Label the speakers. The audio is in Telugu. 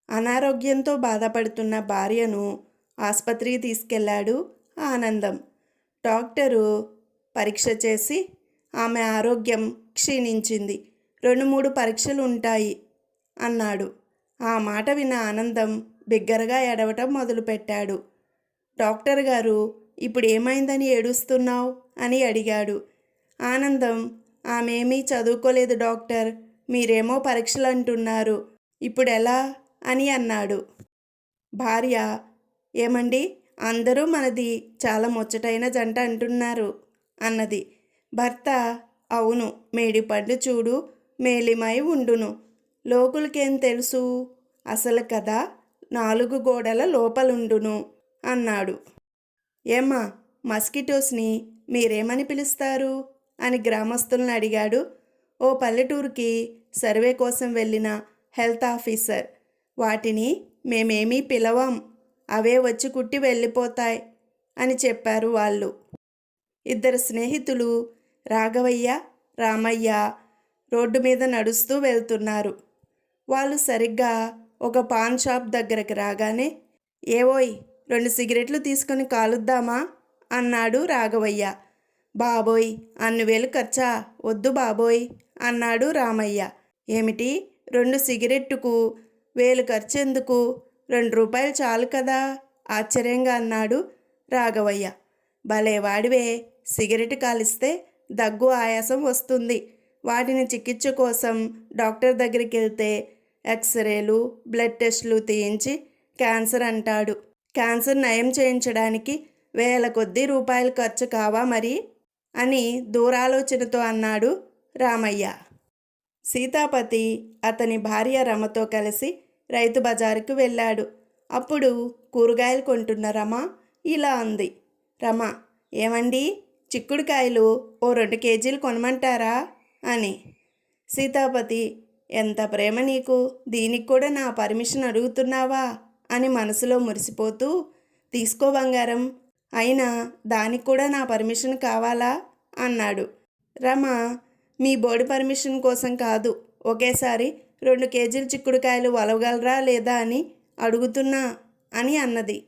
Speaker 1: అనారోగ్యంతో బాధపడుతున్న భార్యను ఆసుపత్రికి తీసుకెళ్లాడు ఆనందం. డాక్టరు పరీక్ష చేసి ఆమె ఆరోగ్యం క్షీణించింది, 2-3 పరీక్షలు ఉంటాయి అన్నాడు. ఆ మాట విన్న ఆనందం బిగ్గరగా ఏడవటం మొదలుపెట్టాడు. డాక్టర్ గారు, ఇప్పుడు ఏమైందని ఏడుస్తున్నావు అని అడిగాడు. ఆనందం, ఆమెమీ చదువుకోలేదు డాక్టర్, మీరేమో పరీక్షలు అంటున్నారు, ఇప్పుడెలా అని అన్నాడు. భార్య, ఏమండి, అందరూ మనది చాలా ముచ్చటైన జంట అంటున్నారు అన్నది. భర్త, అవును, మేడిపండు చూడు మేలిమై ఉండును, లోకులకేం తెలుసు, అసలు కదా 4 గోడల లోపలుండును అన్నాడు. ఏమ్మా, మస్కిటోస్ని మీరేమని పిలుస్తారు అని గ్రామస్తులను అడిగాడు ఓ పల్లెటూరుకి సర్వే కోసం వెళ్ళిన హెల్త్ ఆఫీసర్. వాటిని మేమేమీ పిలవం, అవే వచ్చి కుట్టి వెళ్ళిపోతాయి అని చెప్పారు వాళ్ళు. 2 స్నేహితులు రాఘవయ్య, రామయ్య రోడ్డు మీద నడుస్తూ వెళ్తున్నారు. వాళ్ళు సరిగ్గా ఒక పాన్ షాప్ దగ్గరకు రాగానే, ఏవోయ్, 2 సిగరెట్లు తీసుకొని కాలుద్దామా అన్నాడు రాఘవయ్య. బాబోయ్, అన్ని వేలు ఖర్చా, వద్దు బాబోయ్ అన్నాడు రామయ్య. ఏమిటి, 2 సిగరెట్టుకు 1000 ఖర్చెందుకు, 2 రూపాయలు చాలు కదా ఆశ్చర్యంగా అన్నాడు రాఘవయ్య. భలేవాడివే, సిగరెట్ కాలిస్తే దగ్గు ఆయాసం వస్తుంది, వాటిని చికిత్స కోసం డాక్టర్ దగ్గరికి వెళ్తే ఎక్స్రేలు బ్లడ్ టెస్టులు తీయించి క్యాన్సర్ అంటాడు. క్యాన్సర్ నయం చేయించడానికి 1000 కొద్దీ రూపాయలు ఖర్చు కావా మరి అని దూరాలోచనతో అన్నాడు రామయ్య. సీతాపతి అతని భార్య రమతో కలిసి రైతు బజారుకు వెళ్ళాడు. అప్పుడు కూరగాయలు కొంటున్న రమ ఇలా అంది. రమ, ఏమండి, చిక్కుడుకాయలు ఓ 2 కేజీలు కొనమంటారా అని. సీతాపతి, ఎంత ప్రేమ నీకు, దీనికి కూడా నా పర్మిషన్ అడుగుతున్నావా అని మనసులో మురిసిపోతూ, తీసుకో బంగారం, అయినా దానికి కూడా నా పర్మిషన్ కావాలా అన్నాడు. రమ, మీ బోర్డు పర్మిషన్ కోసం కాదు, ఒకేసారి 2 కేజీల చిక్కుడుకాయలు వలవగలరా లేదా అని అడుగుతున్నా అని అన్నది.